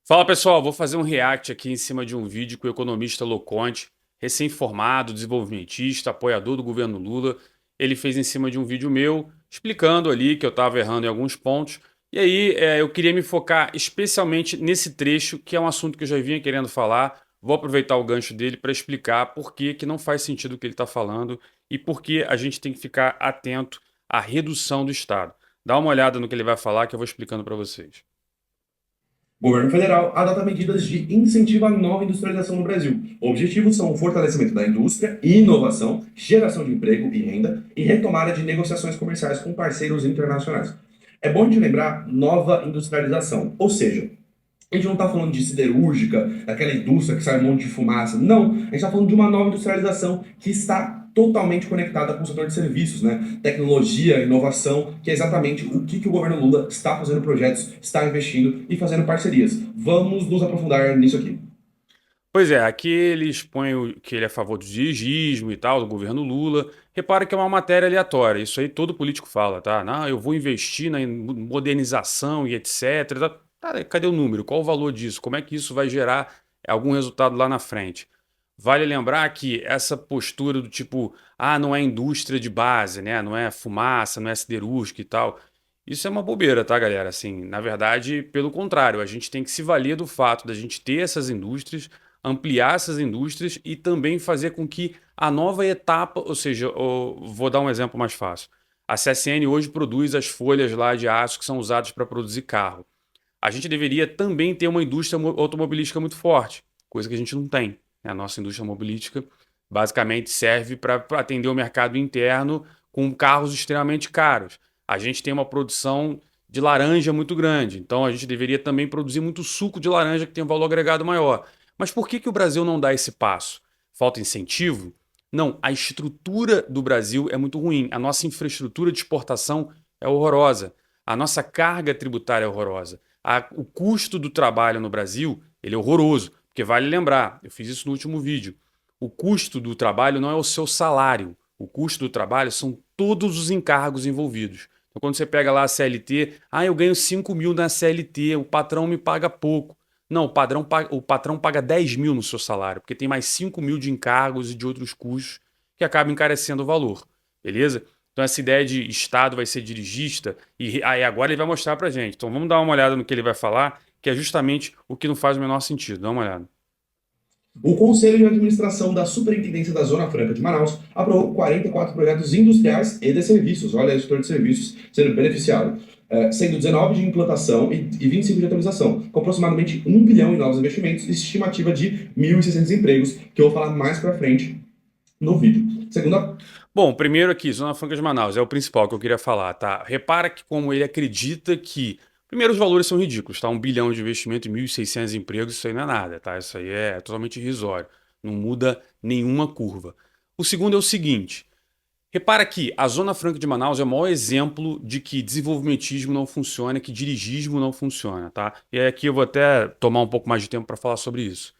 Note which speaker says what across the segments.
Speaker 1: Fala pessoal, vou fazer um react aqui em cima de um vídeo que o economista Loconte, recém-formado, desenvolvimentista, apoiador do governo Lula, ele fez em cima de um vídeo meu, explicando ali que eu estava errando em alguns pontos. E aí eu queria me focar especialmente nesse trecho, que é um assunto que eu já vinha querendo falar. Vou aproveitar o gancho dele para explicar por que que não faz sentido o que ele está falando e por que a gente tem que ficar atento à redução do Estado. Dá uma olhada no que ele vai falar que eu vou explicando para vocês.
Speaker 2: O governo federal adota medidas de incentivo à nova industrialização no Brasil. Objetivos são o fortalecimento da indústria e inovação, geração de emprego e renda e retomada de negociações comerciais com parceiros internacionais. É bom de lembrar nova industrialização, ou seja, a gente não está falando de siderúrgica, daquela indústria que sai um monte de fumaça. Não, a gente está falando de uma nova industrialização que está totalmente conectada com o setor de serviços, né? Tecnologia, inovação, que é exatamente o que o governo Lula está fazendo projetos, está investindo e fazendo parcerias. Vamos nos aprofundar nisso aqui.
Speaker 1: Pois é, aqui ele expõe que ele é a favor do dirigismo e tal, do governo Lula. Repara que é uma matéria aleatória, isso aí todo político fala, tá? Não, eu vou investir na modernização e etc. Tá, cadê o número? Qual o valor disso? Como é que isso vai gerar algum resultado lá na frente? Vale lembrar que essa postura do tipo, não é indústria de base, né? Não é fumaça, não é siderúrgica e tal. Isso é uma bobeira, tá, galera? Assim, na verdade, pelo contrário, a gente tem que se valer do fato da gente ter essas indústrias, ampliar essas indústrias e também fazer com que a nova etapa, ou seja, vou dar um exemplo mais fácil. A CSN hoje produz as folhas lá de aço que são usadas para produzir carro. A gente deveria também ter uma indústria automobilística muito forte, coisa que a gente não tem, né? A nossa indústria automobilística basicamente serve para atender o mercado interno com carros extremamente caros. A gente tem uma produção de laranja muito grande, então a gente deveria também produzir muito suco de laranja que tem um valor agregado maior. Mas por que que o Brasil não dá esse passo? Falta incentivo? Não, a estrutura do Brasil é muito ruim. A nossa infraestrutura de exportação é horrorosa. A nossa carga tributária é horrorosa. O custo do trabalho no Brasil ele é horroroso. Porque vale lembrar, eu fiz isso no último vídeo. O custo do trabalho não é o seu salário. O custo do trabalho são todos os encargos envolvidos. Então, quando você pega lá a CLT, eu ganho 5 mil na CLT, o patrão me paga pouco. Não, o patrão paga 10 mil no seu salário, porque tem mais 5 mil de encargos e de outros custos que acabam encarecendo o valor. Beleza? Então, essa ideia de Estado vai ser dirigista, e aí agora ele vai mostrar pra gente. Então, vamos dar uma olhada no que ele vai falar, que é justamente o que não faz o menor sentido. Dá uma olhada.
Speaker 2: O Conselho de Administração da Superintendência da Zona Franca de Manaus aprovou 44 projetos industriais e de serviços, olha, o setor de serviços sendo beneficiado, sendo 19 de implantação e 25 de atualização, com aproximadamente 1 bilhão em novos investimentos e estimativa de 1.600 empregos, que eu vou falar mais para frente no vídeo. Segunda.
Speaker 1: Bom, primeiro aqui, Zona Franca de Manaus, é o principal que eu queria falar, tá? Repara que como ele acredita que... Primeiro, os valores são ridículos, tá? 1 bilhão de investimento e 1.600 empregos, isso aí não é nada, tá? Isso aí é totalmente irrisório. Não muda nenhuma curva. O segundo é o seguinte, repara que a Zona Franca de Manaus é o maior exemplo de que desenvolvimentismo não funciona, que dirigismo não funciona, tá? E aqui eu vou até tomar um pouco mais de tempo para falar sobre isso.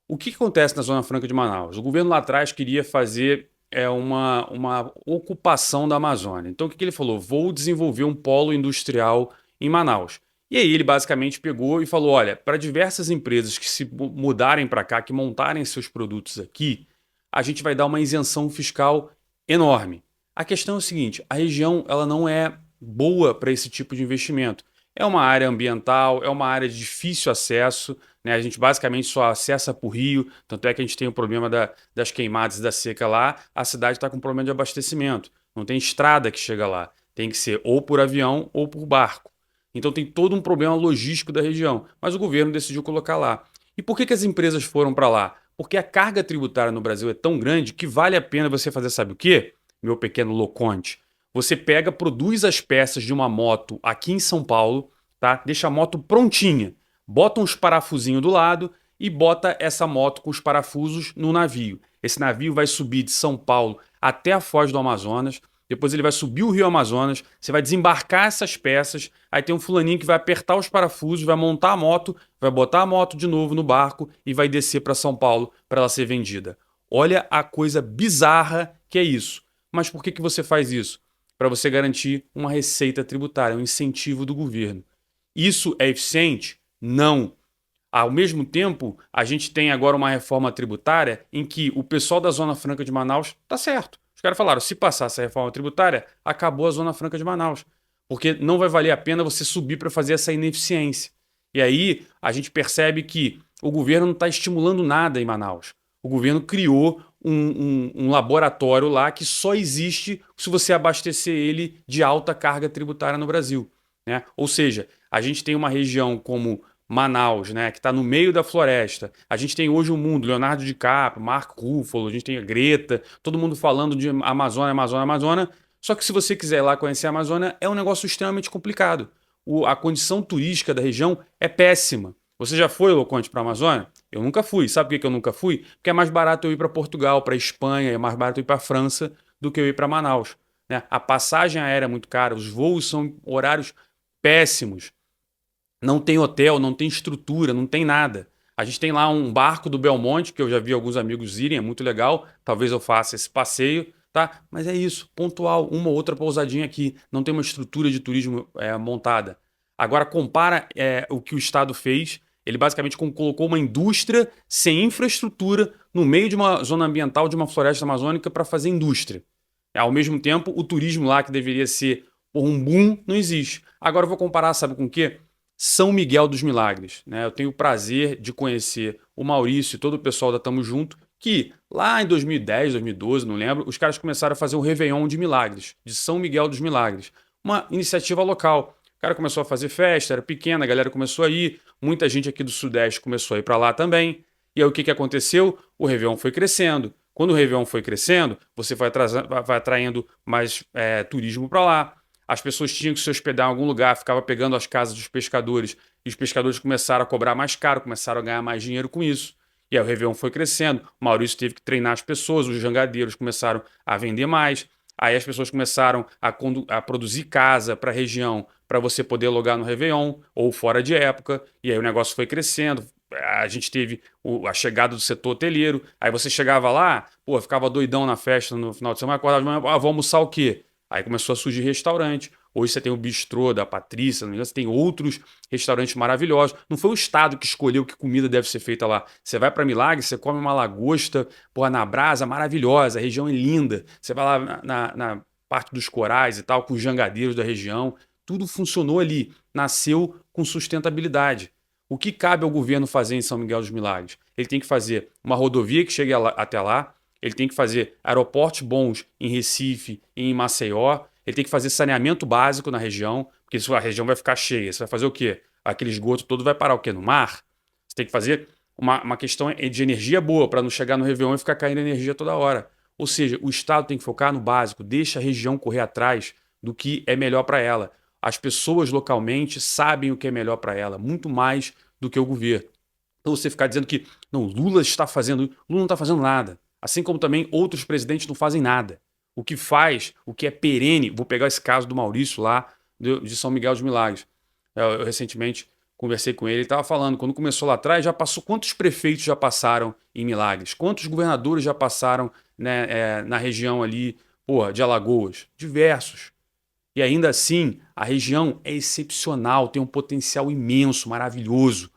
Speaker 1: O que acontece na Zona Franca de Manaus? O governo lá atrás queria fazer uma ocupação da Amazônia. Então o que ele falou? Vou desenvolver um polo industrial em Manaus. E aí ele basicamente pegou e falou: olha, para diversas empresas que se mudarem para cá, que montarem seus produtos aqui, a gente vai dar uma isenção fiscal enorme. A questão é o seguinte: a região ela não é boa para esse tipo de investimento. É uma área ambiental, é uma área de difícil acesso, né? A gente basicamente só acessa por rio, tanto é que a gente tem o problema das queimadas e da seca lá, a cidade está com problema de abastecimento. Não tem estrada que chega lá. Tem que ser ou por avião ou por barco. Então tem todo um problema logístico da região, mas o governo decidiu colocar lá. E por que que as empresas foram para lá? Porque a carga tributária no Brasil é tão grande que vale a pena você fazer, sabe o quê? Meu pequeno Loconte. Você pega, produz as peças de uma moto aqui em São Paulo, tá? Deixa a moto prontinha, bota uns parafusinhos do lado e bota essa moto com os parafusos no navio. Esse navio vai subir de São Paulo até a Foz do Amazonas, depois ele vai subir o Rio Amazonas, você vai desembarcar essas peças, aí tem um fulaninho que vai apertar os parafusos, vai montar a moto, vai botar a moto de novo no barco e vai descer para São Paulo para ela ser vendida. Olha a coisa bizarra que é isso. Mas por que que você faz isso? Para você garantir uma receita tributária, um incentivo do governo. Isso é eficiente? Não. Ao mesmo tempo, a gente tem agora uma reforma tributária em que o pessoal da Zona Franca de Manaus tá certo. Os caras falaram, se passar essa reforma tributária, acabou a Zona Franca de Manaus. Porque não vai valer a pena você subir para fazer essa ineficiência. E aí a gente percebe que o governo não está estimulando nada em Manaus. O governo criou um laboratório lá que só existe se você abastecer ele de alta carga tributária no Brasil, né? Ou seja, a gente tem uma região como Manaus, né, que está no meio da floresta. A gente tem hoje o mundo, Leonardo DiCaprio, Marco Ruffalo, a gente tem a Greta, todo mundo falando de Amazônia, Amazônia, Amazônia. Só que se você quiser ir lá conhecer a Amazônia, é um negócio extremamente complicado. A condição turística da região é péssima. Você já foi, Loconte, para a Amazônia? Eu nunca fui. Sabe por que eu nunca fui? Porque é mais barato eu ir para Portugal, para Espanha, é mais barato eu ir para a França do que eu ir para Manaus, né? A passagem aérea é muito cara, os voos são horários péssimos. Não tem hotel, não tem estrutura, não tem nada. A gente tem lá um barco do Belmonte, que eu já vi alguns amigos irem, é muito legal. Talvez eu faça esse passeio, tá? Mas é isso, pontual, uma ou outra pousadinha aqui. Não tem uma estrutura de turismo montada. Agora compara o que o Estado fez. Ele basicamente colocou uma indústria sem infraestrutura no meio de uma zona ambiental de uma floresta amazônica para fazer indústria. Ao mesmo tempo, o turismo lá, que deveria ser um boom, não existe. Agora eu vou comparar, sabe com o quê? São Miguel dos Milagres, né? Eu tenho o prazer de conhecer o Maurício e todo o pessoal da Tamo Junto, que lá em 2010, 2012, não lembro, os caras começaram a fazer o Réveillon de Milagres, de São Miguel dos Milagres. Uma iniciativa local. O cara começou a fazer festa, era pequena, a galera começou a ir, muita gente aqui do Sudeste começou a ir para lá também. E aí o que aconteceu? O Réveillon foi crescendo. Quando o Réveillon foi crescendo, você vai atraindo mais turismo para lá. As pessoas tinham que se hospedar em algum lugar, ficava pegando as casas dos pescadores, e os pescadores começaram a cobrar mais caro, começaram a ganhar mais dinheiro com isso. E aí o Réveillon foi crescendo, o Maurício teve que treinar as pessoas, os jangadeiros começaram a vender mais, aí as pessoas começaram a produzir casa para a região, para você poder alugar no Réveillon, ou fora de época, e aí o negócio foi crescendo. A gente teve a chegada do setor hoteleiro, aí você chegava lá, pô, ficava doidão na festa no final de semana, acordava de manhã, vamos almoçar o quê? Aí começou a surgir restaurante. Hoje você tem o Bistrô da Patrícia, não me engano, você tem outros restaurantes maravilhosos. Não foi o Estado que escolheu que comida deve ser feita lá. Você vai para Milagres, você come uma lagosta, porra, na brasa, maravilhosa, a região é linda. Você vai lá na parte dos corais e tal, com os jangadeiros da região. Tudo funcionou ali, nasceu com sustentabilidade. O que cabe ao governo fazer em São Miguel dos Milagres? Ele tem que fazer uma rodovia que chegue até lá, ele tem que fazer aeroportos bons em Recife e em Maceió, ele tem que fazer saneamento básico na região, porque a região vai ficar cheia. Você vai fazer o quê? Aquele esgoto todo vai parar o quê? No mar? Você tem que fazer uma questão de energia boa, para não chegar no Réveillon e ficar caindo energia toda hora. Ou seja, o Estado tem que focar no básico, deixa a região correr atrás do que é melhor para ela. As pessoas localmente sabem o que é melhor para ela, muito mais do que o governo. Então você ficar dizendo que não, Lula está fazendo, Lula não está fazendo nada. Assim como também outros presidentes não fazem nada. O que faz, o que é perene, vou pegar esse caso do Maurício lá, de São Miguel dos Milagres. Eu recentemente conversei com ele estava falando, quando começou lá atrás, já passou, quantos prefeitos já passaram em Milagres? Quantos governadores já passaram, né, na região ali, porra, de Alagoas? Diversos. E ainda assim, a região é excepcional, tem um potencial imenso, maravilhoso.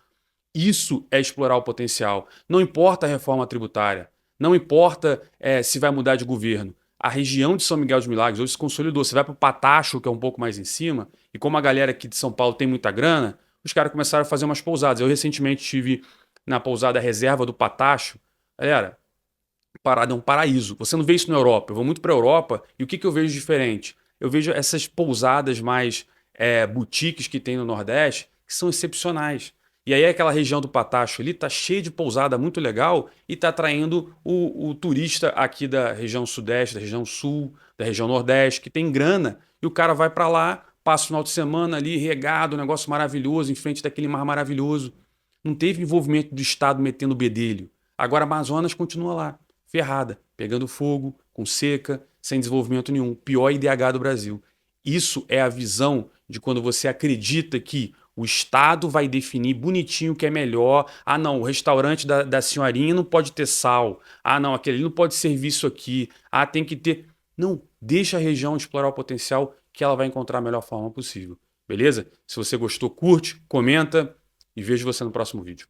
Speaker 1: Isso é explorar o potencial. Não importa a reforma tributária, não importa se vai mudar de governo. A região de São Miguel dos Milagres hoje se consolidou. Você vai para o Patacho, que é um pouco mais em cima, e como a galera aqui de São Paulo tem muita grana, os caras começaram a fazer umas pousadas. Eu recentemente estive na pousada reserva do Patacho. Galera, parada é um paraíso. Você não vê isso na Europa. Eu vou muito para a Europa e o que eu vejo diferente? Eu vejo essas pousadas mais boutiques que tem no Nordeste, que são excepcionais. E aí aquela região do Patacho ali tá cheia de pousada muito legal e tá atraindo o turista aqui da região Sudeste, da região Sul, da região Nordeste, que tem grana. E o cara vai para lá, passa o final de semana ali regado, um negócio maravilhoso, em frente daquele mar maravilhoso. Não teve envolvimento do Estado metendo o bedelho. Agora a Amazonas continua lá, ferrada, pegando fogo, com seca, sem desenvolvimento nenhum. Pior IDH do Brasil. Isso é a visão de quando você acredita que o Estado vai definir bonitinho o que é melhor. Ah, não, o restaurante da senhorinha não pode ter sal. Ah, não, aquele não pode servir isso aqui. Ah, tem que ter... Não, deixa a região explorar o potencial que ela vai encontrar a melhor forma possível. Beleza? Se você gostou, curte, comenta e vejo você no próximo vídeo.